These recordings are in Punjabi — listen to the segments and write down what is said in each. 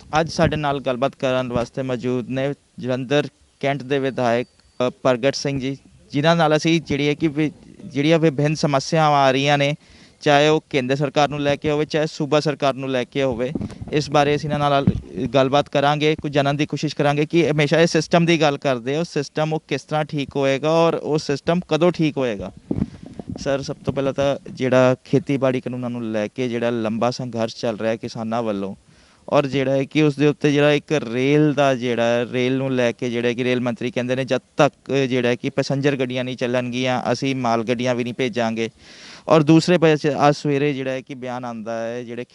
ਅੱਜ ਸਾਡੇ ਨਾਲ ਗੱਲਬਾਤ ਕਰਨ ਵਾਸਤੇ ਮੌਜੂਦ ਨੇ ਜਲੰਧਰ ਕੈਂਟ ਦੇ ਵਿਧਾਇਕ ਪ੍ਰਗਟ ਸਿੰਘ ਜੀ, ਜਿਨ੍ਹਾਂ ਨਾਲ ਅਸੀਂ ਜਿਹੜੀ ਹੈ ਕਿ ਜਿਹੜੀਆਂ ਵਿਭਿੰਨ ਸਮੱਸਿਆਵਾਂ ਆ ਰਹੀਆਂ ਨੇ, ਚਾਹੇ ਉਹ ਕੇਂਦਰ ਸਰਕਾਰ ਨੂੰ ਲੈ ਕੇ ਹੋਵੇ, ਚਾਹੇ ਸੂਬਾ ਸਰਕਾਰ ਨੂੰ ਲੈ ਕੇ ਹੋਵੇ, ਇਸ ਬਾਰੇ ਅਸੀਂ ਇਹਨਾਂ ਨਾਲ ਗੱਲਬਾਤ ਕਰਾਂਗੇ। ਕੁਝ ਜਾਣਨ ਦੀ ਕੋਸ਼ਿਸ਼ ਕਰਾਂਗੇ ਕਿ ਹਮੇਸ਼ਾ ਇਹ ਸਿਸਟਮ ਦੀ ਗੱਲ ਕਰਦੇ ਹੋ, ਸਿਸਟਮ ਉਹ ਕਿਸ ਤਰ੍ਹਾਂ ਠੀਕ ਹੋਏਗਾ ਔਰ ਉਹ ਸਿਸਟਮ ਕਦੋਂ ਠੀਕ ਹੋਏਗਾ। ਸਰ, ਸਭ ਤੋਂ ਪਹਿਲਾਂ ਤਾਂ ਜਿਹੜਾ ਖੇਤੀਬਾੜੀ ਕਾਨੂੰਨਾਂ ਨੂੰ ਲੈ ਕੇ ਜਿਹੜਾ ਲੰਬਾ ਸੰਘਰਸ਼ ਚੱਲ ਰਿਹਾ ਕਿਸਾਨਾਂ ਵੱਲੋਂ, ਔਰ ਜਿਹੜਾ ਹੈ ਕਿ ਉਸ ਦੇ ਉੱਤੇ ਜਿਹੜਾ ਇੱਕ ਰੇਲ ਦਾ ਜਿਹੜਾ ਰੇਲ ਨੂੰ ਲੈ ਕੇ ਜਿਹੜਾ ਕਿ ਰੇਲ ਮੰਤਰੀ ਕਹਿੰਦੇ ਨੇ ਜਦ ਤੱਕ ਜਿਹੜਾ ਕਿ ਪੈਸੰਜਰ ਗੱਡੀਆਂ ਨਹੀਂ ਚੱਲਣਗੀਆਂ ਅਸੀਂ ਮਾਲ ਗੱਡੀਆਂ ਵੀ ਨਹੀਂ ਭੇਜਾਂਗੇ। ਔਰ ਦੂਸਰੇ ਪਾਸੇ ਅੱਜ ਸਵੇਰੇ ਜਿਹੜਾ ਹੈ ਕਿ ਬਿਆਨ ਆਉਂਦਾ ਹੈ ਜਿਹੜੇ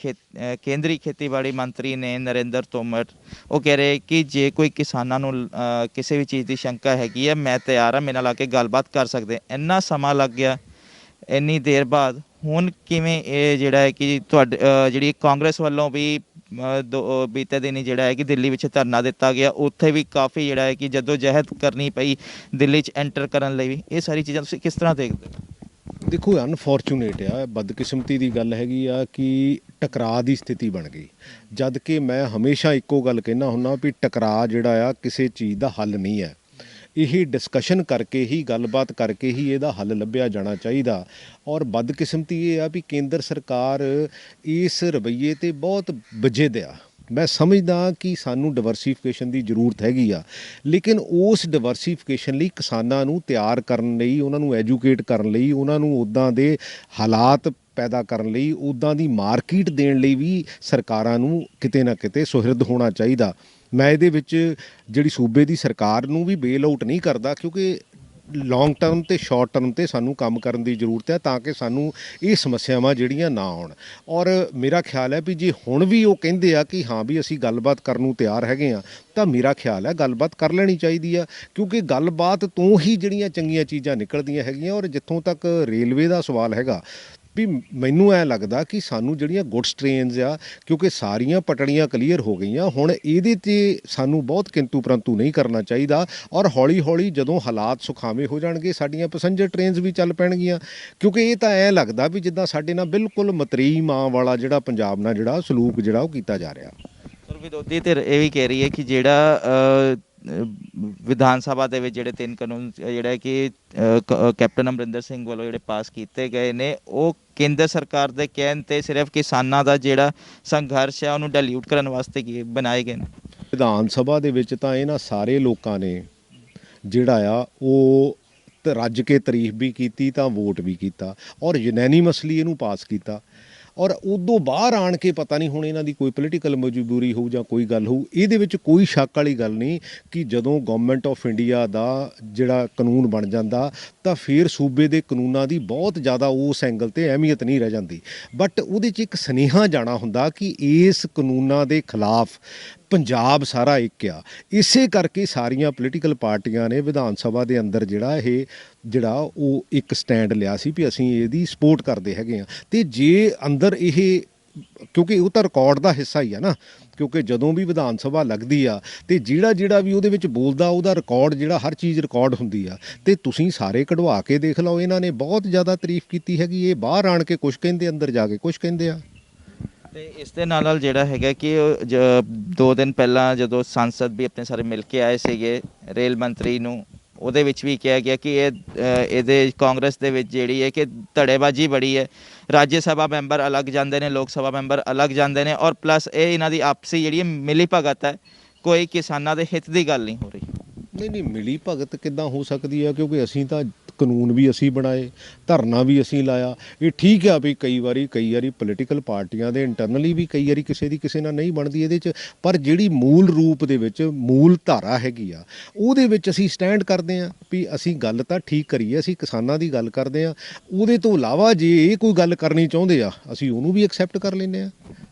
ਕੇਂਦਰੀ ਖੇਤੀਬਾੜੀ ਮੰਤਰੀ ਨੇ ਨਰਿੰਦਰ ਤੋਮਰ, ਉਹ ਕਹਿ ਰਹੇ ਕਿ ਜੇ ਕੋਈ ਕਿਸਾਨਾਂ ਨੂੰ ਕਿਸੇ ਵੀ ਚੀਜ਼ ਦੀ ਸ਼ੰਕਾ ਹੈਗੀ ਹੈ, ਮੈਂ ਤਿਆਰ ਹਾਂ, ਮੇਰੇ ਨਾਲ ਆ ਕੇ ਗੱਲਬਾਤ ਕਰ ਸਕਦੇ। ਇੰਨਾ ਸਮਾਂ ਲੱਗ ਗਿਆ, ਇੰਨੀ ਦੇਰ ਬਾਅਦ ਹੁਣ ਕਿਵੇਂ ਇਹ ਜਿਹੜਾ ਹੈ ਕਿ ਤੁਹਾਡੇ ਜਿਹੜੀ ਕਾਂਗਰਸ ਵੱਲੋਂ ਵੀ ਬੀਤੇ ਦਿਨ ਜਿਹੜਾ ਹੈ ਕਿ ਦਿੱਲੀ ਵਿੱਚ ਧਰਨਾ ਦਿੱਤਾ ਗਿਆ, ਉੱਥੇ ਵੀ ਕਾਫੀ ਜਿਹੜਾ ਹੈ ਕਿ ਜਦੋਂ ਜਹਿਦ ਕਰਨੀ ਪਈ ਦਿੱਲੀ 'ਚ ਐਂਟਰ ਕਰਨ ਲਈ ਵੀ। ਇਹ ਸਾਰੀ ਚੀਜ਼ਾਂ ਤੁਸੀਂ ਕਿਸ ਤਰ੍ਹਾਂ ਦੇਖਦੇ ਹੋ? ਦੇਖੋ, ਅਨਫੋਰਚੂਨੇਟ ਆ, ਬਦਕਿਸਮਤੀ ਦੀ ਗੱਲ ਹੈਗੀ ਆ ਕਿ ਟਕਰਾਅ ਦੀ ਸਥਿਤੀ ਬਣ ਗਈ। ਜਦ ਕਿ ਮੈਂ ਹਮੇਸ਼ਾ ਇੱਕੋ ਗੱਲ ਕਹਿਣਾ ਹੁੰਦਾ ਵੀ ਟਕਰਾਅ ਜਿਹੜਾ ਆ ਕਿਸੇ ਚੀਜ਼ ਦਾ ਹੱਲ ਨਹੀਂ ਹੈ। ਇਹ ਡਿਸਕਸ਼ਨ ਕਰਕੇ ਹੀ, ਗੱਲਬਾਤ ਕਰਕੇ ਹੀ ਇਹਦਾ ਹੱਲ ਲੱਭਿਆ ਜਾਣਾ ਚਾਹੀਦਾ। ਔਰ ਬਦਕਿਸਮਤੀ ਇਹ ਆ ਵੀ ਕੇਂਦਰ ਸਰਕਾਰ ਇਸ ਰਵੱਈਏ 'ਤੇ ਬਹੁਤ ਵਜਿਦ ਆ। ਮੈਂ ਸਮਝਦਾ ਕਿ ਸਾਨੂੰ ਡਿਵਰਸੀਫਿਕੇਸ਼ਨ ਦੀ ਜ਼ਰੂਰਤ ਹੈਗੀ ਆ, ਲੇਕਿਨ ਉਸ ਡਿਵਰਸੀਫਿਕੇਸ਼ਨ ਲਈ ਕਿਸਾਨਾਂ ਨੂੰ ਤਿਆਰ ਕਰਨ ਲਈ, ਉਹਨਾਂ ਨੂੰ ਐਜੂਕੇਟ ਕਰਨ ਲਈ, ਉਹਨਾਂ ਨੂੰ ਉੱਦਾਂ ਦੇ ਹਾਲਾਤ ਪੈਦਾ ਕਰਨ ਲਈ, ਉੱਦਾਂ ਦੀ ਮਾਰਕੀਟ ਦੇਣ ਲਈ ਵੀ ਸਰਕਾਰਾਂ ਨੂੰ ਕਿਤੇ ਨਾ ਕਿਤੇ ਸੁਹਿਰਦ ਹੋਣਾ ਚਾਹੀਦਾ। ਮੈਂ ਇਹਦੇ ਵਿੱਚ ਜਿਹੜੀ ਸੂਬੇ ਦੀ ਸਰਕਾਰ ਨੂੰ ਵੀ ਬੇਲ ਆਊਟ ਨਹੀਂ ਕਰਦਾ, ਕਿਉਂਕਿ ਲੌਂਗ ਟਰਮ ਅਤੇ ਸ਼ਾਰਟ ਟਰਮ 'ਤੇ ਸਾਨੂੰ ਕੰਮ ਕਰਨ ਦੀ ਜ਼ਰੂਰਤ ਹੈ ਤਾਂ ਕਿ ਸਾਨੂੰ ਇਹ ਸਮੱਸਿਆਵਾਂ ਜਿਹੜੀਆਂ ਨਾ ਆਉਣ। ਔਰ ਮੇਰਾ ਖਿਆਲ ਹੈ ਵੀ ਜੇ ਹੁਣ ਵੀ ਉਹ ਕਹਿੰਦੇ ਆ ਕਿ ਹਾਂ ਵੀ ਅਸੀਂ ਗੱਲਬਾਤ ਕਰਨ ਨੂੰ ਤਿਆਰ ਹੈਗੇ ਆ, ਤਾਂ ਮੇਰਾ ਖਿਆਲ ਹੈ ਗੱਲਬਾਤ ਕਰ ਲੈਣੀ ਚਾਹੀਦੀ ਆ, ਕਿਉਂਕਿ ਗੱਲਬਾਤ ਤੋਂ ਹੀ ਜਿਹੜੀਆਂ ਚੰਗੀਆਂ ਚੀਜ਼ਾਂ ਨਿਕਲਦੀਆਂ ਹੈਗੀਆਂ। ਔਰ ਜਿੱਥੋਂ ਤੱਕ ਰੇਲਵੇ ਦਾ ਸਵਾਲ ਹੈਗਾ ਵੀ ਮੈਨੂੰ ਐਂ ਲੱਗਦਾ ਕਿ ਸਾਨੂੰ ਜਿਹੜੀਆਂ ਗੁੱਡਸ ਟ੍ਰੇਨਸ ਆ, ਕਿਉਂਕਿ ਸਾਰੀਆਂ ਪਟੜੀਆਂ ਕਲੀਅਰ ਹੋ ਗਈਆਂ, ਹੁਣ ਇਹਦੇ 'ਤੇ ਸਾਨੂੰ ਬਹੁਤ ਕਿੰਤੂ ਪਰੰਤੂ ਨਹੀਂ ਕਰਨਾ ਚਾਹੀਦਾ। ਔਰ ਹੌਲੀ ਹੌਲੀ ਜਦੋਂ ਹਾਲਾਤ ਸੁਖਾਵੇਂ ਹੋ ਜਾਣਗੇ ਸਾਡੀਆਂ ਪੈਸੰਜਰ ਟ੍ਰੇਨਸ ਵੀ ਚੱਲ ਪੈਣਗੀਆਂ, ਕਿਉਂਕਿ ਇਹ ਤਾਂ ਐਂ ਲੱਗਦਾ ਵੀ ਜਿੱਦਾਂ ਸਾਡੇ ਨਾਲ ਬਿਲਕੁਲ ਮਤਰੇਈ ਮਾਂ ਵਾਲਾ ਜਿਹੜਾ ਪੰਜਾਬ ਨਾਲ ਜਿਹੜਾ ਸਲੂਕ ਜਿਹੜਾ ਉਹ ਕੀਤਾ ਜਾ ਰਿਹਾ। ਸਰ, ਵਿਰੋਧੀ ਧਿਰ ਇਹ ਵੀ ਕਹਿ ਰਹੀ ਹੈ ਕਿ ਜਿਹੜਾ ਵਿਧਾਨ ਸਭਾ ਦੇ ਵਿੱਚ ਜਿਹੜੇ 3 ਕਾਨੂੰਨ ਜਿਹੜਾ ਕਿ ਕੈਪਟਨ ਅਮਰਿੰਦਰ ਸਿੰਘ ਵੱਲੋਂ ਜਿਹੜੇ ਪਾਸ ਕੀਤੇ ਗਏ ਨੇ, ਉਹ ਕੇਂਦਰ ਸਰਕਾਰ ਦੇ ਕਹਿਣ 'ਤੇ ਸਿਰਫ ਕਿਸਾਨਾਂ ਦਾ ਜਿਹੜਾ ਸੰਘਰਸ਼ ਹੈ ਉਹਨੂੰ ਡਾਇਲਿਊਟ ਕਰਨ ਵਾਸਤੇ ਕੀ ਬਣਾਏ ਗਏ ਨੇ। ਵਿਧਾਨ ਸਭਾ ਦੇ ਵਿੱਚ ਤਾਂ ਇਹਨਾਂ ਸਾਰੇ ਲੋਕਾਂ ਨੇ ਜਿਹੜਾ ਆ ਉਹ ਰੱਜ ਕੇ ਤਾਰੀਫ ਵੀ ਕੀਤੀ ਤਾਂ ਵੋਟ ਵੀ ਕੀਤਾ ਔਰ ਯੂਨੈਨੀਮਸਲੀ ਇਹਨੂੰ ਪਾਸ ਕੀਤਾ। ਔਰ ਉਦੋਂ ਬਾਹਰ ਆਣ ਕੇ ਪਤਾ ਨਹੀਂ ਹੁਣ ਇਹਨਾਂ ਦੀ ਕੋਈ ਪੋਲੀਟੀਕਲ ਮਜਬੂਰੀ ਹੋਊ ਜਾਂ ਕੋਈ ਗੱਲ ਹੋਊ, ਇਹਦੇ ਵਿੱਚ ਕੋਈ ਸ਼ੱਕ ਵਾਲੀ ਗੱਲ ਨਹੀਂ ਕਿ ਜਦੋਂ ਗਵਰਨਮੈਂਟ ਆਫ ਇੰਡੀਆ ਦਾ ਜਿਹੜਾ ਕਾਨੂੰਨ ਬਣ ਜਾਂਦਾ ਤਾਂ ਫਿਰ ਸੂਬੇ ਦੇ ਕਾਨੂੰਨਾਂ ਦੀ ਬਹੁਤ ਜ਼ਿਆਦਾ ਉਸ ਐਂਗਲ 'ਤੇ ਅਹਿਮੀਅਤ ਨਹੀਂ ਰਹਿ ਜਾਂਦੀ। ਬਟ ਉਹਦੇ 'ਚ ਇੱਕ ਸੁਨੇਹਾ ਜਾਣਾ ਹੁੰਦਾ ਕਿ ਇਸ ਕਾਨੂੰਨਾਂ ਦੇ ਖਿਲਾਫ ਪੰਜਾਬ ਸਾਰਾ ਇੱਕ ਆ। ਇਸੇ ਕਰਕੇ ਸਾਰੀਆਂ ਪੋਲੀਟੀਕਲ ਪਾਰਟੀਆਂ ਨੇ ਵਿਧਾਨ ਸਭਾ ਦੇ ਅੰਦਰ ਜਿਹੜਾ ਉਹ ਇੱਕ ਸਟੈਂਡ ਲਿਆ ਸੀ ਵੀ ਅਸੀਂ ਇਹਦੀ ਸਪੋਰਟ ਕਰਦੇ ਹੈਗੇ ਆ। ਅਤੇ ਜੇ ਅੰਦਰ ਇਹ, ਕਿਉਂਕਿ ਉਹ ਤਾਂ ਰਿਕਾਰਡ ਦਾ ਹਿੱਸਾ ਹੀ ਆ ਨਾ, ਕਿਉਂਕਿ ਜਦੋਂ ਵੀ ਵਿਧਾਨ ਸਭਾ ਲੱਗਦੀ ਆ ਅਤੇ ਜਿਹੜਾ ਵੀ ਉਹਦੇ ਵਿੱਚ ਬੋਲਦਾ ਉਹਦਾ ਰਿਕਾਰਡ ਜਿਹੜਾ ਹਰ ਚੀਜ਼ ਰਿਕਾਰਡ ਹੁੰਦੀ ਆ। ਅਤੇ ਤੁਸੀਂ ਸਾਰੇ ਕਢਵਾ ਕੇ ਦੇਖ ਲਓ, ਇਹਨਾਂ ਨੇ ਬਹੁਤ ਜ਼ਿਆਦਾ ਤਾਰੀਫ ਕੀਤੀ ਹੈਗੀ। ਇਹ ਬਾਹਰ ਆਣ ਕੇ ਕੁਛ ਕਹਿੰਦੇ, ਅੰਦਰ ਜਾ ਕੇ ਕੁਛ ਕਹਿੰਦੇ ਆ। ਅਤੇ ਇਸ ਦੇ ਨਾਲ ਜਿਹੜਾ ਹੈਗਾ ਕਿ 2 ਦਿਨ ਪਹਿਲਾਂ ਜਦੋਂ ਸੰਸਦ ਵੀ ਆਪਣੇ ਸਾਰੇ ਮਿਲ ਕੇ ਆਏ ਸੀਗੇ ਰੇਲ ਮੰਤਰੀ ਨੂੰ, ਉਹਦੇ ਵਿੱਚ ਵੀ ਕਿਹਾ ਗਿਆ ਕਿ ਇਹਦੇ ਕਾਂਗਰਸ ਦੇ ਵਿੱਚ ਜਿਹੜੀ ਹੈ ਕਿ ਧੜੇਬਾਜ਼ੀ ਬੜੀ ਹੈ, ਰਾਜ ਸਭਾ ਮੈਂਬਰ ਅਲੱਗ ਜਾਂਦੇ ਨੇ, ਲੋਕ ਸਭਾ ਮੈਂਬਰ ਅਲੱਗ ਜਾਂਦੇ ਨੇ, ਔਰ ਪਲੱਸ ਇਹ ਇਹਨਾਂ ਦੀ ਆਪਸੀ ਜਿਹੜੀ ਮਿਲੀ ਭਗਤ ਹੈ, ਕੋਈ ਕਿਸਾਨਾਂ ਦੇ ਹਿੱਤ ਦੀ ਗੱਲ ਨਹੀਂ ਹੋ ਰਹੀ। ਨਹੀਂ, ਮਿਲੀ ਭਗਤ ਕਿੱਦਾਂ ਹੋ ਸਕਦੀ ਆ, ਕਿਉਂਕਿ ਅਸੀਂ ਤਾਂ ਕਾਨੂੰਨ ਵੀ ਅਸੀਂ ਬਣਾਏ, ਧਰਨਾ ਵੀ ਅਸੀਂ ਲਾਇਆ। ਇਹ ਠੀਕ ਆ ਵੀ ਕਈ ਵਾਰੀ ਪੋਲੀਟੀਕਲ ਪਾਰਟੀਆਂ ਦੇ ਇੰਟਰਨਲੀ ਵੀ ਕਈ ਵਾਰੀ ਕਿਸੇ ਨਾਲ ਨਹੀਂ ਬਣਦੀ ਇਹਦੇ 'ਚ, ਪਰ ਜਿਹੜੀ ਮੂਲ ਰੂਪ ਦੇ ਵਿੱਚ ਮੂਲ ਧਾਰਾ ਹੈਗੀ ਆ ਉਹਦੇ ਵਿੱਚ ਅਸੀਂ ਸਟੈਂਡ ਕਰਦੇ ਹਾਂ ਵੀ ਅਸੀਂ ਗੱਲ ਤਾਂ ਠੀਕ ਕਰੀਏ, ਅਸੀਂ ਕਿਸਾਨਾਂ ਦੀ ਗੱਲ ਕਰਦੇ ਹਾਂ। ਉਹਦੇ ਤੋਂ ਇਲਾਵਾ ਜੇ ਇਹ ਕੋਈ ਗੱਲ ਕਰਨੀ ਚਾਹੁੰਦੇ ਆ ਅਸੀਂ ਉਹਨੂੰ ਵੀ ਐਕਸੈਪਟ ਕਰ ਲੈਂਦੇ ਹਾਂ।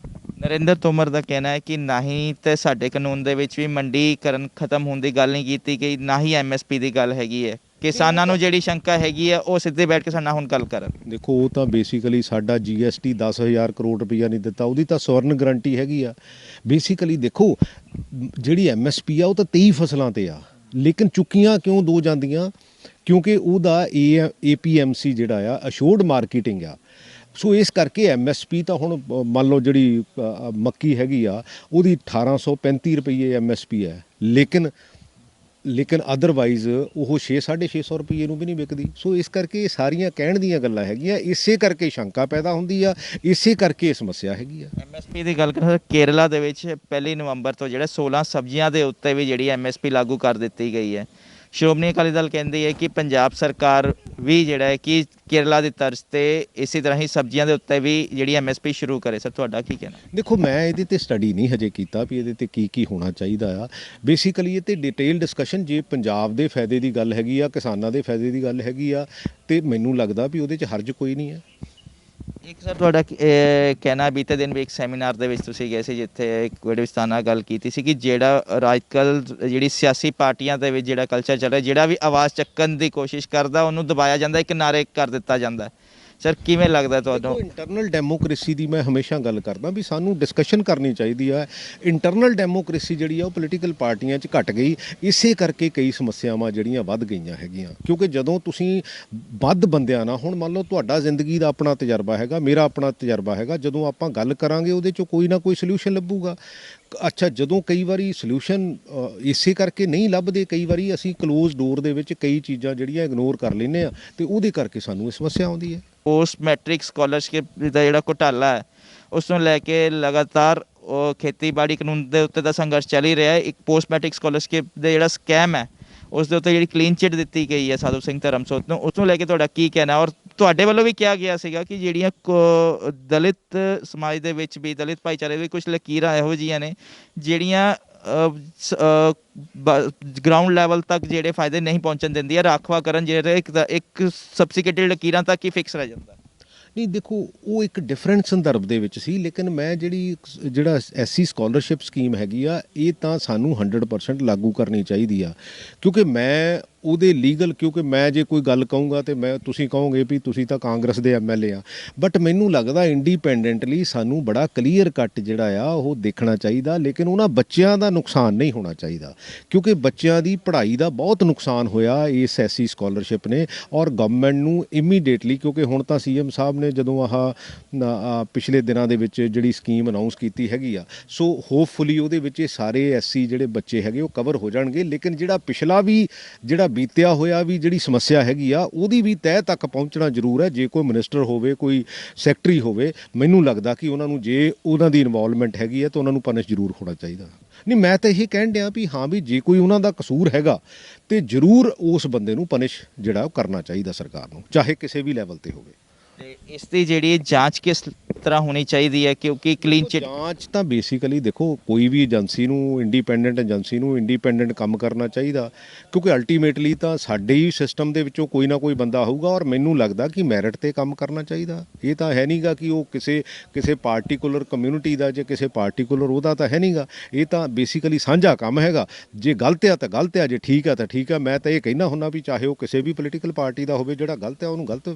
ਨਰਿੰਦਰ ਤੋਮਰ ਦਾ ਕਹਿਣਾ ਹੈ ਕਿ ਨਾ ਹੀ ਤਾਂ ਸਾਡੇ ਕਾਨੂੰਨ ਦੇ ਵਿੱਚ ਵੀ ਮੰਡੀਕਰਨ ਖਤਮ ਹੋਣ ਦੀ ਗੱਲ ਨਹੀਂ ਕੀਤੀ ਗਈ, ਨਾ ਹੀ MSP ਦੀ ਗੱਲ ਹੈਗੀ ਹੈ। ਕਿਸਾਨਾਂ ਨੂੰ ਜਿਹੜੀ ਸ਼ੰਕਾ ਹੈਗੀ ਹੈ ਉਹ ਸਿੱਧੇ ਬੈਠ ਕੇ ਸਾਡੇ ਨਾਲ ਹੁਣ ਗੱਲ ਕਰਨ। ਦੇਖੋ, ਉਹ ਤਾਂ ਬੇਸਿਕਲੀ ਸਾਡਾ GST 10,000 ਕਰੋੜ ਰੁਪਈਆ ਨਹੀਂ ਦਿੱਤਾ, ਉਹਦੀ ਤਾਂ ਸਵਰਨ ਗਰੰਟੀ ਹੈਗੀ ਆ। ਬੇਸਿਕਲੀ ਦੇਖੋ, ਜਿਹੜੀ MSP ਆ ਉਹ ਤਾਂ 23 ਫਸਲਾਂ 'ਤੇ ਆ, ਲੇਕਿਨ ਚੁੱਕੀਆਂ ਕਿਉਂ 2 ਜਾਂਦੀਆਂ? ਕਿਉਂਕਿ ਉਹਦਾ APMC ਜਿਹੜਾ ਆ ਅਸ਼ੋਰਡ ਮਾਰਕੀਟਿੰਗ ਆ। ਸੋ ਇਸ ਕਰਕੇ ਐਮਐਸਪੀ ਤਾਂ ਹੁਣ ਮੰਨ ਲਓ ਜਿਹੜੀ ਮੱਕੀ ਹੈਗੀ ਆ ਉਹਦੀ 1835 ਰੁਪਏ ਐਮਐਸਪੀ ਹੈ, ਲੇਕਿਨ ਅਦਰਵਾਈਜ਼ ਉਹ 6-650 ਰੁਪਏ ਨੂੰ ਵੀ ਨਹੀਂ ਵਿਕਦੀ। ਸੋ ਇਸ ਕਰਕੇ ਇਹ ਸਾਰੀਆਂ ਕਹਿਣ ਦੀਆਂ ਗੱਲਾਂ ਹੈਗੀਆਂ, ਇਸੇ ਕਰਕੇ ਸ਼ੰਕਾ ਪੈਦਾ ਹੁੰਦੀ ਆ, ਇਸੇ ਕਰਕੇ ਇਹ ਸਮੱਸਿਆ ਹੈਗੀ ਆ। ਐਮਐਸਪੀ ਦੀ ਗੱਲ ਕਰਾਂ, ਕੇਰਲਾ ਦੇ ਵਿੱਚ 1 ਨਵੰਬਰ ਤੋਂ ਜਿਹੜਾ 16 ਸਬਜ਼ੀਆਂ ਦੇ ਉੱਤੇ ਵੀ ਜਿਹੜੀ ਐਮਐਸਪੀ ਲਾਗੂ ਕਰ ਦਿੱਤੀ ਗਈ ਹੈ। ਸ਼੍ਰੋਮਣੀ ਅਕਾਲੀ ਦਲ ਕਹਿੰਦੀ ਹੈ ਕਿ ਪੰਜਾਬ ਸਰਕਾਰ ਵੀ ਜਿਹੜਾ ਹੈ ਕਿ ਕੇਰਲਾ ਦੀ ਤਰਜ਼ ਤੇ ਇਸੇ ਤਰ੍ਹਾਂ ਹੀ ਸਬਜ਼ੀਆਂ ਦੇ ਉੱਤੇ ਵੀ ਜਿਹੜੀ ਐਮਐਸਪੀ ਸ਼ੁਰੂ ਕਰੇ। ਸਰ ਤੁਹਾਡਾ ਕੀ ਕਹਿਣਾ? ਦੇਖੋ, ਮੈਂ ਇਹਦੇ ਤੇ ਸਟੱਡੀ ਨਹੀਂ ਹਜੇ ਕੀਤਾ ਵੀ ਇਹਦੇ ਤੇ ਕੀ ਹੋਣਾ ਚਾਹੀਦਾ ਆ। ਬੇਸਿਕਲੀ ਇਹ ਤੇ ਡਿਟੇਲ ਡਿਸਕਸ਼ਨ, ਜੇ ਪੰਜਾਬ ਦੇ ਫਾਇਦੇ ਦੀ ਗੱਲ ਹੈਗੀ ਆ, ਕਿਸਾਨਾਂ ਦੇ ਫਾਇਦੇ ਦੀ ਗੱਲ ਹੈਗੀ ਆ, ਤੇ ਮੈਨੂੰ ਲੱਗਦਾ ਵੀ ਉਹਦੇ 'ਚ ਹਰਜ ਕੋਈ ਨਹੀਂ ਹੈ। ਇੱਕ ਸਰ ਤੁਹਾਡਾ ਕਹਿਣਾ, ਬੀਤੇ ਦਿਨ ਵੀ ਇੱਕ ਸੈਮੀਨਾਰ ਦੇ ਵਿੱਚ ਤੁਸੀਂ ਗਏ ਸੀ ਜਿੱਥੇ ਇੱਕ ਬੜੇ ਵਿਸਤਾਰ ਨਾਲ ਗੱਲ ਕੀਤੀ ਸੀ ਕਿ ਜਿਹੜਾ ਅੱਜ-ਕੱਲ੍ਹ ਜਿਹੜੀ ਸਿਆਸੀ ਪਾਰਟੀਆਂ ਦੇ ਵਿੱਚ ਜਿਹੜਾ ਕਲਚਰ ਚੱਲ ਰਿਹਾ, ਜਿਹੜਾ ਵੀ ਆਵਾਜ਼ ਚੱਕਣ ਦੀ ਕੋਸ਼ਿਸ਼ ਕਰਦਾ ਉਹਨੂੰ ਦਬਾਇਆ ਜਾਂਦਾ, ਇੱਕ ਨਾਅਰੇ ਕਰ ਦਿੱਤਾ ਜਾਂਦਾ। ਸਰ ਕਿਵੇਂ ਲੱਗਦਾ ਤੁਹਾਨੂੰ? ਇੰਟਰਨਲ ਡੈਮੋਕ੍ਰੇਸੀ ਦੀ ਮੈਂ ਹਮੇਸ਼ਾ ਗੱਲ ਕਰਦਾ ਵੀ ਸਾਨੂੰ ਡਿਸਕਸ਼ਨ ਕਰਨੀ ਚਾਹੀਦੀ ਆ। ਇੰਟਰਨਲ ਡੈਮੋਕ੍ਰੇਸੀ ਜਿਹੜੀ ਆ ਉਹ ਪੋਲੀਟੀਕਲ ਪਾਰਟੀਆਂ 'ਚ ਘਟ ਗਈ, ਇਸੇ ਕਰਕੇ ਕਈ ਸਮੱਸਿਆਵਾਂ ਜਿਹੜੀਆਂ ਵੱਧ ਗਈਆਂ ਹੈਗੀਆਂ। ਕਿਉਂਕਿ ਜਦੋਂ ਤੁਸੀਂ ਵੱਧ ਬੰਦਿਆਂ ਨਾਲ, ਹੁਣ ਮੰਨ ਲਓ ਤੁਹਾਡਾ ਜ਼ਿੰਦਗੀ ਦਾ ਆਪਣਾ ਤਜਰਬਾ ਹੈਗਾ, ਮੇਰਾ ਆਪਣਾ ਤਜਰਬਾ ਹੈਗਾ, ਜਦੋਂ ਆਪਾਂ ਗੱਲ ਕਰਾਂਗੇ ਉਹਦੇ 'ਚੋਂ ਕੋਈ ਨਾ ਕੋਈ ਸੋਲਿਊਸ਼ਨ ਲੱਭੂਗਾ। ਅੱਛਾ, ਜਦੋਂ ਕਈ ਵਾਰੀ ਸੋਲਿਊਸ਼ਨ ਇਸੇ ਕਰਕੇ ਨਹੀਂ ਲੱਭਦੇ, ਕਈ ਵਾਰੀ ਅਸੀਂ ਕਲੋਜ਼ ਡੋਰ ਦੇ ਵਿੱਚ ਕਈ ਚੀਜ਼ਾਂ ਜਿਹੜੀਆਂ ਇਗਨੋਰ ਕਰ ਲੈਂਦੇ ਆ, ਤੇ ਉਹਦੇ ਕਰਕੇ ਸਾਨੂੰ ਇਹ ਸਮੱਸਿਆ ਆਉਂਦੀ ਹੈ। ਪੋਸਟ ਮੈਟ੍ਰਿਕ ਸਕਾਲਰਸ਼ਿਪ ਦਾ ਜਿਹੜਾ ਘੁਟਾਲਾ ਹੈ ਉਸ ਨੂੰ ਲੈ ਕੇ ਲਗਾਤਾਰ ਉਹ ਖੇਤੀਬਾੜੀ ਕਾਨੂੰਨ ਦੇ ਉੱਤੇ ਦਾ ਸੰਘਰਸ਼ ਚੱਲ ਹੀ ਰਿਹਾ ਹੈ। ਇੱਕ ਪੋਸਟ ਮੈਟ੍ਰਿਕ ਸਕਾਲਰਸ਼ਿਪ ਦੇ ਜਿਹੜਾ ਸਕੈਮ ਹੈ ਉਸ ਦੇ ਉੱਤੇ ਜਿਹੜੀ ਕਲੀਨ ਚਿੱਟ ਦਿੱਤੀ ਗਈ ਹੈ ਸਾਧੂ ਸਿੰਘ ਧਰਮਸੋਤ ਨੂੰ, ਉਸ ਨੂੰ ਲੈ ਕੇ ਤੁਹਾਡਾ ਕੀ ਕਹਿਣਾ? ਔਰ ਤੁਹਾਡੇ ਵੱਲੋਂ ਵੀ ਕਿਹਾ ਗਿਆ ਸੀਗਾ ਕਿ ਜਿਹੜੀਆਂ ਦਲਿਤ ਸਮਾਜ ਦੇ ਵਿੱਚ ਵੀ, ਦਲਿਤ ਭਾਈਚਾਰੇ ਦੇ ਕੁਝ ਲਕੀਰਾਂ ਇਹੋ ਜਿਹੀਆਂ ਨੇ ਜਿਹੜੀਆਂ ਗਰਾਊਂਡ ਲੈਵਲ ਤੱਕ ਜਿਹੜੇ ਫਾਇਦੇ ਨਹੀਂ ਪਹੁੰਚਣ ਦਿੰਦੀਆਂ, ਰਾਖਵਾਂਕਰਨ ਜਿਹੜੇ ਇੱਕ ਸਬਸੀਕੇਟਡ ਲਕੀਰਾਂ ਤੱਕ ਹੀ ਫਿਕਸ ਰਹਿ ਜਾਂਦਾ। ਨਹੀਂ, ਦੇਖੋ ਉਹ ਇੱਕ ਡਿਫਰੈਂਟ ਸੰਦਰਭ ਦੇ ਵਿੱਚ ਸੀ, ਲੇਕਿਨ ਮੈਂ ਜਿਹੜਾ ਐਸਸੀ ਸਕਾਲਰਸ਼ਿਪ ਸਕੀਮ ਹੈਗੀ ਆ, ਇਹ ਤਾਂ ਸਾਨੂੰ 100% ਲਾਗੂ ਕਰਨੀ ਚਾਹੀਦੀ ਆ। ਕਿਉਂਕਿ ਮੈਂ ਉਹਦੇ ਲੀਗਲ, ਕਿਉਂਕਿ ਮੈਂ ਜੇ ਕੋਈ ਗੱਲ ਕਹੂੰਗਾ ਤੇ ਤੁਸੀਂ ਕਹੋਗੇ ਵੀ ਤੁਸੀਂ ਤਾਂ ਕਾਂਗਰਸ ਦੇ ਐਮਐਲਏ ਆ, ਬਟ ਮੈਨੂੰ ਲੱਗਦਾ ਇੰਡੀਪੈਂਡੈਂਟਲੀ ਸਾਨੂੰ ਬੜਾ ਕਲੀਅਰ ਕੱਟ ਜਿਹੜਾ ਆ ਉਹ ਦੇਖਣਾ ਚਾਹੀਦਾ, ਲੇਕਿਨ ਉਹਨਾਂ ਬੱਚਿਆਂ ਦਾ ਨੁਕਸਾਨ ਨਹੀਂ ਹੋਣਾ ਚਾਹੀਦਾ। ਕਿਉਂਕਿ ਬੱਚਿਆਂ ਦੀ ਪੜ੍ਹਾਈ ਦਾ ਬਹੁਤ ਨੁਕਸਾਨ ਹੋਇਆ ਇਸ ਐਸਸੀ ਸਕਾਲਰਸ਼ਿਪ ਨੇ, ਔਰ ਗਵਰਨਮੈਂਟ ਨੂੰ ਇਮੀਡੀਏਟਲੀ, ਕਿਉਂਕਿ ਹੁਣ ਤਾਂ ਸੀਐਮ ਸਾਹਿਬ ਨੇ ਜਦੋਂ ਪਿਛਲੇ ਦਿਨਾਂ ਦੇ ਵਿੱਚ ਜਿਹੜੀ ਸਕੀਮ ਅਨਾਊਂਸ ਕੀਤੀ ਹੈਗੀ ਆ, ਸੋ ਹੋਪਫੁਲੀ ਉਹਦੇ ਵਿੱਚ ਇਹ ਸਾਰੇ ਐਸਸੀ ਜਿਹੜੇ ਬੱਚੇ ਹੈਗੇ ਉਹ ਕਵਰ ਹੋ ਜਾਣਗੇ। ਲੇਕਿਨ ਜਿਹੜਾ ਪਿਛਲਾ ਵੀ ਜਿਹੜਾ ਬੀਤਿਆ ਹੋਇਆ ਵੀ ਜਿਹੜੀ ਸਮੱਸਿਆ ਹੈਗੀ ਆ, ਉਹਦੀ ਵੀ ਤਹਿ ਤੱਕ ਪਹੁੰਚਣਾ ਜ਼ਰੂਰ ਹੈ। ਜੇ ਕੋਈ ਮਿਨਿਸਟਰ ਹੋਵੇ, ਕੋਈ ਸੈਕਟਰੀ ਹੋਵੇ, ਮੈਨੂੰ ਲੱਗਦਾ ਕਿ ਉਹਨਾਂ ਨੂੰ, ਜੇ ਉਹਨਾਂ ਦੀ ਇਨਵੋਲਵਮੈਂਟ ਹੈਗੀ ਹੈ ਤਾਂ ਉਹਨਾਂ ਨੂੰ ਪਨਿਸ਼ ਜ਼ਰੂਰ ਹੋਣਾ ਚਾਹੀਦਾ। ਨਹੀਂ, ਮੈਂ ਤਾਂ ਇਹ ਕਹਿਣ ਡਿਆ ਵੀ ਹਾਂ, ਵੀ ਜੇ ਕੋਈ ਉਹਨਾਂ ਦਾ ਕਸੂਰ ਹੈਗਾ ਤੇ ਜ਼ਰੂਰ ਉਸ ਬੰਦੇ ਨੂੰ ਪਨਿਸ਼ ਜਿਹੜਾ ਉਹ ਕਰਨਾ ਚਾਹੀਦਾ ਸਰਕਾਰ ਨੂੰ, ਚਾਹੇ ਕਿਸੇ ਵੀ ਲੈਵਲ ਤੇ ਹੋਵੇ। ਤੇ ਇਸ ਦੀ ਜਿਹੜੀ ਜਾਂਚ ਕਿਸ ਤਰ੍ਹਾਂ ਹੋਣੀ ਚਾਹੀਦੀ ਹੈ? ਕਿਉਂਕਿ ਕਲੀਨ ਚਿੱਟ ਜਾਂਚ ਤਾਂ ਬੇਸਿਕਲੀ ਦੇਖੋ, ਕੋਈ ਵੀ ਏਜੰਸੀ ਨੂੰ, ਇੰਡੀਪੈਂਡੈਂਟ ਏਜੰਸੀ ਨੂੰ ਇੰਡੀਪੈਂਡੈਂਟ ਕੰਮ ਕਰਨਾ ਚਾਹੀਦਾ, ਕਿਉਂਕਿ ਅਲਟੀਮੇਟਲੀ ਤਾਂ ਸਾਡੇ ਹੀ ਸਿਸਟਮ ਦੇ ਵਿੱਚੋਂ ਕੋਈ ਨਾ ਕੋਈ ਬੰਦਾ ਹੋਊਗਾ, ਔਰ ਮੈਨੂੰ ਲੱਗਦਾ ਕਿ ਮੈਰਿਟ ਤੇ ਕੰਮ ਕਰਨਾ ਚਾਹੀਦਾ। ਇਹ ਤਾਂ ਹੈ ਨਹੀਂਗਾ ਕਿ ਉਹ ਕਿਸੇ ਪਾਰਟੀਕੂਲਰ ਕਮਿਊਨਿਟੀ ਦਾ ਜਾਂ ਕਿਸੇ ਪਾਰਟੀਕੂਲਰ ਉਹਦਾ ਤਾਂ ਹੈ ਨਹੀਂਗਾ। ਇਹ ਤਾਂ ਬੇਸਿਕਲੀ ਸਾਂਝਾ ਕੰਮ ਹੈਗਾ। ਜੇ ਗਲਤ ਆ ਤਾਂ ਗਲਤ ਆ, ਜੇ ਠੀਕ ਆ ਤਾਂ ਠੀਕ ਆ। ਮੈਂ ਤਾਂ ਇਹ ਕਹਿਣਾ ਹੁੰਦਾ ਵੀ ਚਾਹੇ ਉਹ ਕਿਸੇ ਵੀ ਪੋਲੀਟੀਕਲ ਪਾਰਟੀ ਦਾ ਹੋਵੇ, ਜਿਹੜਾ ਗਲਤ ਆ ਉਹਨੂੰ ਗਲਤ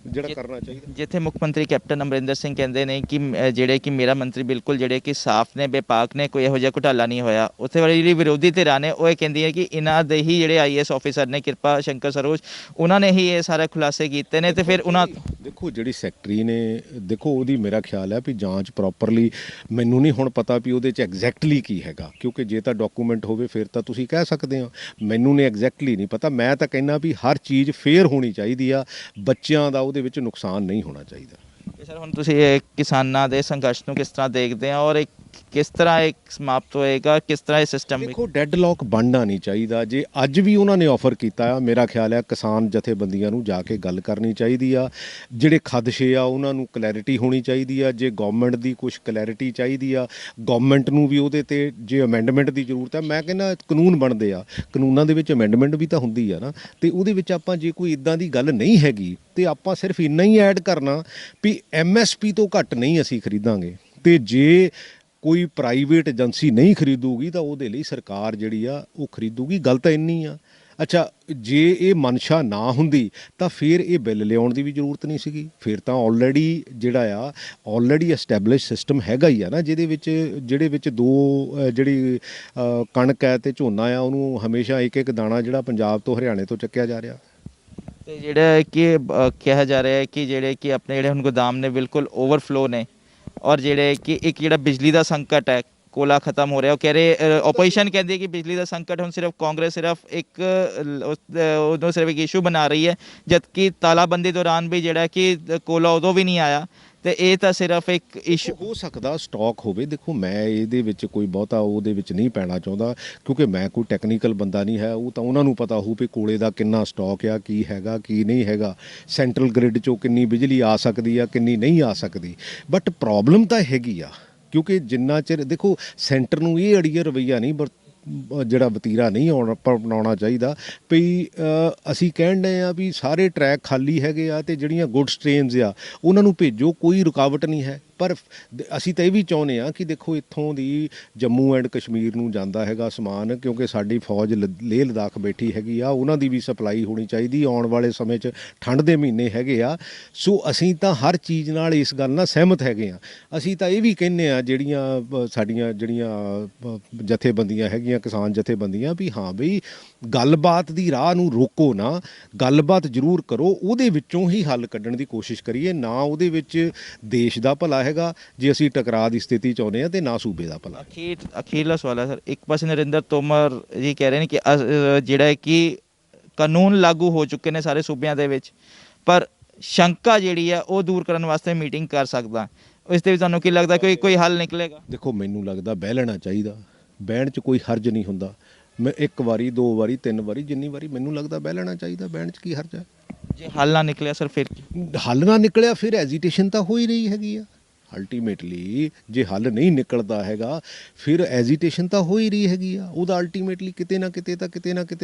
ਜਿਹੜਾ ਕਰਨਾ ਚਾਹੀਦਾ। ਜਿੱਥੇ ਮੁੱਖ ਮੰਤਰੀ ਕੈਪਟਨ ਅਮਰਿੰਦਰ ਸਿੰਘ ਕਹਿੰਦੇ ਨੇ ਕਿ ਜਿਹੜੇ ਕਿ ਮੇਰਾ ਮੰਤਰੀ ਬਿਲਕੁਲ ਜਿਹੜੇ ਕਿ ਸਾਫ਼ ਨੇ, ਬੇਪਾਕ ਨੇ, ਕੋਈ ਇਹੋ ਜਿਹਾ ਘੁਟਾਲਾ ਨਹੀਂ ਹੋਇਆ, ਉੱਥੇ ਵਾਲੀ ਜਿਹੜੀ ਵਿਰੋਧੀ ਧਿਰਾਂ ਨੇ ਉਹ ਇਹ ਕਹਿੰਦੀ ਹੈ ਕਿ ਇਹਨਾਂ ਦੇ ਹੀ ਜਿਹੜੇ ਆਈਐਸ ਆਫੀਸਰ ਨੇ, ਕਿਰਪਾ ਸ਼ੰਕਰ ਸਰੋਜ, ਉਹਨਾਂ ਨੇ ਹੀ ਇਹ ਸਾਰੇ ਖੁਲਾਸੇ ਕੀਤੇ ਨੇ। ਤੇ ਫਿਰ ਉਹਨਾਂ, ਦੇਖੋ ਜਿਹੜੀ ਸੈਕਟਰੀ ਨੇ, ਦੇਖੋ ਉਹਦੀ ਮੇਰਾ ਖਿਆਲ ਹੈ ਵੀ ਜਾਂਚ ਪ੍ਰੋਪਰਲੀ, ਮੈਨੂੰ ਨਹੀਂ ਹੁਣ ਪਤਾ ਵੀ ਉਹਦੇ 'ਚ ਐਗਜ਼ੈਕਟਲੀ ਕੀ ਹੈਗਾ, ਕਿਉਂਕਿ ਜੇ ਤਾਂ ਡਾਕੂਮੈਂਟ ਹੋਵੇ ਫਿਰ ਤਾਂ ਤੁਸੀਂ ਕਹਿ ਸਕਦੇ ਹੋ, ਮੈਨੂੰ ਨਹੀਂ ਐਗਜ਼ੈਕਟਲੀ ਨਹੀਂ ਪਤਾ। ਮੈਂ ਤਾਂ ਕਹਿੰਦਾ ਵੀ ਹਰ ਚੀਜ਼ ਫੇਅਰ ਹੋਣੀ ਚਾਹੀਦੀ ਆ, ਬੱਚਿਆਂ ਦਾ ਉਹਦੇ ਵਿੱਚ ਨੁਕਸਾਨ ਨਹੀਂ ਹੋਣਾ ਚਾਹੀਦਾ। ਸਰ ਹੁਣ ਤੁਸੀਂ ਕਿਸਾਨਾਂ ਦੇ ਸੰਘਰਸ਼ ਨੂੰ ਕਿਸ ਤਰ੍ਹਾਂ ਦੇਖਦੇ ਆ, ਔਰ ਕਿਸ ਤਰ੍ਹਾਂ ਇਹ ਸਮਾਪਤ ਹੋਏਗਾ, ਕਿਸ ਤਰ੍ਹਾਂ ਇਹ ਸਿਸਟਮ? ਦੇਖੋ, ਡੈਡਲੌਕ ਬਣਨਾ ਨਹੀਂ ਚਾਹੀਦਾ। ਜੇ ਅੱਜ ਵੀ ਉਹਨਾਂ ਨੇ ਆਫਰ ਕੀਤਾ ਆ, ਮੇਰਾ ਖਿਆਲ ਹੈ ਕਿਸਾਨ ਜਥੇਬੰਦੀਆਂ ਨੂੰ ਜਾ ਕੇ ਗੱਲ ਕਰਨੀ ਚਾਹੀਦੀ ਆ। ਜਿਹੜੇ ਖਦਸ਼ੇ ਆ ਉਹਨਾਂ ਨੂੰ ਕਲੈਰਿਟੀ ਹੋਣੀ ਚਾਹੀਦੀ ਆ। ਜੇ ਗਵਰਨਮੈਂਟ ਦੀ ਕੁਝ ਕਲੈਰਿਟੀ ਚਾਹੀਦੀ ਆ, ਗਵਰਨਮੈਂਟ ਨੂੰ ਵੀ ਉਹਦੇ ਤੇ ਜੇ ਅਮੈਂਡਮੈਂਟ ਦੀ ਜ਼ਰੂਰਤ ਹੈ, ਮੈਂ ਕਹਿੰਦਾ ਕਾਨੂੰਨ ਬਣਦੇ ਆ, ਕਾਨੂੰਨਾਂ ਦੇ ਵਿੱਚ ਅਮੈਂਡਮੈਂਟ ਵੀ ਤਾਂ ਹੁੰਦੀ ਆ ਨਾ, ਤੇ ਉਹਦੇ ਵਿੱਚ ਆਪਾਂ ਜੇ ਕੋਈ ਇਦਾਂ ਦੀ ਗੱਲ ਨਹੀਂ ਹੈਗੀ ਤੇ ਆਪਾਂ ਸਿਰਫ ਇੰਨਾ ਹੀ ਐਡ ਕਰਨਾ ਵੀ ਐਮਐਸਪੀ ਤੋਂ ਘੱਟ ਨਹੀਂ ਅਸੀਂ ਖਰੀਦਾਂਗੇ, ਤੇ ਜੇ ਕੋਈ ਪ੍ਰਾਈਵੇਟ ਏਜੰਸੀ ਨਹੀਂ ਖਰੀਦੂਗੀ ਤਾਂ ਉਹਦੇ ਲਈ ਸਰਕਾਰ ਜਿਹੜੀ ਆ ਉਹ ਖਰੀਦੂਗੀ। ਗੱਲ ਤਾਂ ਇੰਨੀ ਆ। ਅੱਛਾ, ਜੇ ਇਹ ਮਨਸ਼ਾ ਨਾ ਹੁੰਦੀ ਤਾਂ ਫਿਰ ਇਹ ਬਿੱਲ ਲਿਆਉਣ ਦੀ ਵੀ ਜ਼ਰੂਰਤ ਨਹੀਂ ਸੀਗੀ। ਫਿਰ ਤਾਂ ਆਲਰੇਡੀ ਐਸਟੈਬਲਿਸ਼ ਸਿਸਟਮ ਹੈਗਾ ਹੀ ਆ ਨਾ, ਜਿਹੜੇ ਵਿੱਚ ਦੋ ਜਿਹੜੀ ਕਣਕ ਹੈ ਤੇ ਝੋਨਾ ਆ, ਉਹਨੂੰ ਹਮੇਸ਼ਾ ਇੱਕ ਦਾਣਾ ਜਿਹੜਾ ਪੰਜਾਬ ਤੋਂ ਹਰਿਆਣੇ ਤੋਂ ਚੱਕਿਆ ਜਾ ਰਿਹਾ। ਤੇ ਜਿਹੜਾ ਕਿ ਕਿਹਾ ਜਾ ਰਿਹਾ ਹੈ ਕਿ ਜਿਹੜੇ ਕਿ ਆਪਣੇ ਜਿਹੜੇ ਹੁਣ ਗੋਦਾਮ ਨੇ ਬਿਲਕੁਲ ਓਵਰਫਲੋ ਨੇ ਔਰ ਜਿਹੜੇ ਕਿ ਇੱਕ ਜਿਹੜਾ ਬਿਜਲੀ ਦਾ ਸੰਕਟ ਹੈ ਕੋਲਾ ਖਤਮ ਹੋ ਰਿਹਾ ਉਹ ਕਹਿ ਰਹੇ ਆਪੋਜੀਸ਼ਨ ਕਹਿੰਦੀ ਹੈ ਕਿ ਬਿਜਲੀ ਦਾ ਸੰਕਟ ਹੁਣ ਸਿਰਫ ਕਾਂਗਰਸ ਸਿਰਫ ਇੱਕ ਉਦੋਂ ਸਿਰਫ ਇੱਕ ਇਸ਼ੂ ਬਣਾ ਰਹੀ ਹੈ ਜਦਕਿ ਤਾਲਾਬੰਦੀ ਦੌਰਾਨ ਵੀ ਜਿਹੜਾ ਕਿ ਕੋਲਾ ਉਦੋਂ ਵੀ ਨਹੀਂ ਆਇਆ ਤੇ ਇਹ ਤਾਂ ਸਿਰਫ ਇੱਕ ਇਸ਼ੂ ਹੋ ਸਕਦਾ ਸਟਾਕ ਹੋਵੇ। ਦੇਖੋ ਮੈਂ ਇਹਦੇ ਵਿੱਚ ਕੋਈ ਬਹੁਤਾ ਉਹਦੇ ਵਿੱਚ ਨਹੀਂ ਪੈਣਾ ਚਾਹੁੰਦਾ ਕਿਉਂਕਿ ਮੈਂ ਕੋਈ ਟੈਕਨੀਕਲ ਬੰਦਾ ਨਹੀਂ ਹੈ। ਉਹ ਤਾਂ ਉਹਨਾਂ ਨੂੰ ਪਤਾ ਹੋਊ ਵੀ ਕੋਲੇ ਦਾ ਕਿੰਨਾ ਸਟਾਕ ਆ, ਕੀ ਹੈਗਾ ਕੀ ਨਹੀਂ ਹੈਗਾ, ਸੈਂਟਰਲ ਗ੍ਰਿਡ 'ਚੋਂ ਕਿੰਨੀ ਬਿਜਲੀ ਆ ਸਕਦੀ ਆ ਕਿੰਨੀ ਨਹੀਂ ਆ ਸਕਦੀ। ਬਟ ਪ੍ਰੋਬਲਮ ਤਾਂ ਹੈਗੀ ਆ ਕਿਉਂਕਿ ਜਿੰਨਾ ਚਿਰ ਦੇਖੋ ਸੈਂਟਰ ਨੂੰ ਇਹ ਅੜੀਆ ਰਵੱਈਆ ਨਹੀਂ ਜਿਹੜਾ ਵਤੀਰਾ ਨਹੀਂ ਅਪਣਾਉਣਾ ਚਾਹੀਦਾ ਵੀ ਅਸੀਂ ਕਹਿਣ ਡਏ ਆ ਵੀ ਸਾਰੇ ਟਰੈਕ ਖਾਲੀ ਹੈਗੇ ਆ ਅਤੇ ਜਿਹੜੀਆਂ ਗੁੱਡਸ ਟ੍ਰੇਨਸ ਆ ਉਹਨਾਂ ਨੂੰ ਭੇਜੋ, ਕੋਈ ਰੁਕਾਵਟ ਨਹੀਂ ਹੈ। ਪਰ ਅਸੀਂ ਤਾਂ ਇਹ ਵੀ ਚਾਹੁੰਦੇ ਹਾਂ ਕਿ ਦੇਖੋ ਇੱਥੋਂ ਦੀ ਜੰਮੂ ਐਂਡ ਕਸ਼ਮੀਰ ਨੂੰ ਜਾਂਦਾ ਹੈਗਾ ਸਮਾਨ ਕਿਉਂਕਿ ਸਾਡੀ ਫੌਜ ਲੇਹ ਲਦਾਖ ਬੈਠੀ ਹੈਗੀ ਆ, ਉਹਨਾਂ ਦੀ ਵੀ ਸਪਲਾਈ ਹੋਣੀ ਚਾਹੀਦੀ ਆਉਣ ਵਾਲੇ ਸਮੇਂ 'ਚ। ਠੰਡ ਦੇ ਮਹੀਨੇ ਹੈਗੇ ਆ, ਸੋ ਅਸੀਂ ਤਾਂ ਹਰ ਚੀਜ਼ ਨਾਲ ਇਸ ਗੱਲ ਨਾਲ ਸਹਿਮਤ ਹੈਗੇ ਆ। ਅਸੀਂ ਤਾਂ ਇਹ ਵੀ ਕਹਿੰਦੇ ਆ ਜਿਹੜੀਆਂ ਸਾਡੀਆਂ ਜਥੇਬੰਦੀਆਂ ਹੈਗੀਆਂ ਕਿਸਾਨ ਜਥੇਬੰਦੀਆਂ ਵੀ ਹਾਂ ਬਈ ਗੱਲਬਾਤ ਦੀ ਰਾਹ ਨੂੰ ਰੋਕੋ ਨਾ, ਗੱਲਬਾਤ ਜ਼ਰੂਰ ਕਰੋ, ਉਹਦੇ ਵਿੱਚੋਂ ਹੀ ਹੱਲ ਕੱਢਣ ਦੀ ਕੋਸ਼ਿਸ਼ ਕਰੀਏ, ਨਾ ਉਹਦੇ ਵਿੱਚ ਦੇਸ਼ ਦਾ ਭਲਾ ਹੈਗਾ ਜੇ ਅਸੀਂ ਟਕਰਾਅ ਦੀ ਸਥਿਤੀ ਚਾਹੁੰਦੇ ਹਾਂ ਤੇ ਨਾ ਸੂਬੇ ਦਾ ਭਲਾ। ਅਖੀਰਲਾ ਸਵਾਲ ਹੈ ਸਰ, ਇੱਕ ਪਾਸੇ ਨਰਿੰਦਰ ਤੋਮਰ ਜੀ ਕਹਿ ਰਹੇ ਨੇ ਕਿ ਜਿਹੜਾ ਹੈ ਕਿ ਕਾਨੂੰਨ ਲਾਗੂ ਹੋ ਚੁੱਕੇ ਨੇ ਸਾਰੇ ਸੂਬਿਆਂ ਦੇ ਵਿੱਚ ਪਰ ਸ਼ੰਕਾ ਜਿਹੜੀ ਹੈ ਉਹ ਦੂਰ ਕਰਨ ਵਾਸਤੇ ਮੀਟਿੰਗ ਕਰ ਸਕਦਾ, ਇਸ ਦੇ ਵਿੱਚ ਤੁਹਾਨੂੰ ਕੀ ਲੱਗਦਾ ਕੋਈ ਹੱਲ ਨਿਕਲੇਗਾ? ਦੇਖੋ ਮੈਨੂੰ ਲੱਗਦਾ ਬਹਿ ਲੈਣਾ ਚਾਹੀਦਾ, ਬਹਿਣ 'ਚ ਕੋਈ ਹਰਜ ਨਹੀਂ ਹੁੰਦਾ। ਮੈਂ ਇੱਕ ਵਾਰੀ 2 ਵਾਰੀ 3 ਵਾਰੀ ਜਿੰਨੀ ਵਾਰੀ ਮੈਨੂੰ ਲੱਗਦਾ ਬਹਿ ਲੈਣਾ ਚਾਹੀਦਾ, ਬਹਿਣ 'ਚ ਕੀ ਹਰਜ ਹੈ। ਜੇ ਹੱਲ ਨਾ ਨਿਕਲਿਆ ਸਰ ਫਿਰ ਹੱਲ ਨਾ ਨਿਕਲਿਆ ਫਿਰ ਐਜੀਟੇਸ਼ਨ ਤਾਂ ਹੋ ਹੀ ਰਹੀ ਹੈਗੀ ਆ। ਅਲਟੀਮੇਟਲੀ ਜੇ ਹੱਲ ਨਹੀਂ ਨਿਕਲਦਾ ਹੈਗਾ ਫਿਰ ਐਜੀਟੇਸ਼ਨ ਤਾਂ ਹੋ ਹੀ ਰਹੀ ਹੈਗੀ ਆ। ਉਹਦਾ ਅਲਟੀਮੇਟਲੀ ਕਿਤੇ ਨਾ ਕਿਤੇ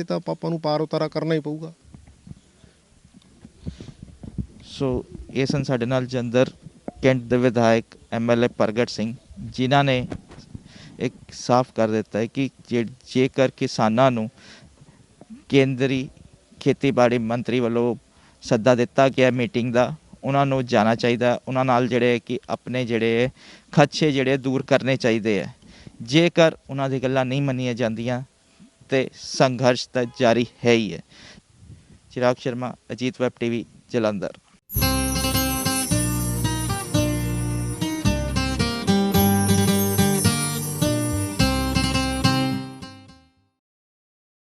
ਤਾਂ ਆਪਾਂ ਨੂੰ ਪਾਰ ਉਤਾਰਾ ਕਰਨਾ ਹੀ ਪਊਗਾ। ਸੋ ਇਹ ਸਨ ਸਾਡੇ ਨਾਲ ਜਲੰਧਰ ਕੈਂਟ ਦੇ ਵਿਧਾਇਕ MLA ਪ੍ਰਗਟ ਸਿੰਘ ਜਿਨ੍ਹਾਂ ਨੇ ਇੱਕ ਸਾਫ਼ ਕਰ ਦਿੱਤਾ ਹੈ ਕਿ ਜੇਕਰ ਕਿਸਾਨਾਂ ਨੂੰ ਕੇਂਦਰੀ ਖੇਤੀਬਾੜੀ ਮੰਤਰੀ ਵੱਲੋਂ ਸੱਦਾ ਦਿੱਤਾ ਗਿਆ ਮੀਟਿੰਗ ਦਾ ਉਹਨਾਂ ਨੂੰ ਜਾਣਾ ਚਾਹੀਦਾ, ਉਹਨਾਂ ਨਾਲ ਜਿਹੜੇ ਕਿ ਆਪਣੇ ਜਿਹੜੇ ਖਦਸ਼ੇ ਜਿਹੜੇ ਦੂਰ ਕਰਨੇ ਚਾਹੀਦੇ ਹੈ। ਜੇਕਰ ਉਹਨਾਂ ਦੀ ਗੱਲਾਂ ਨਹੀਂ ਮੰਨੀਆਂ ਜਾਂਦੀਆਂ ਤੇ ਸੰਘਰਸ਼ ਤਾਂ ਜਾਰੀ ਹੈ ਹੀ ਹੈ। ਚਿਰਾਗ ਸ਼ਰਮਾ, ਅਜੀਤ ਵੈਬ TV, ਜਲੰਧਰ।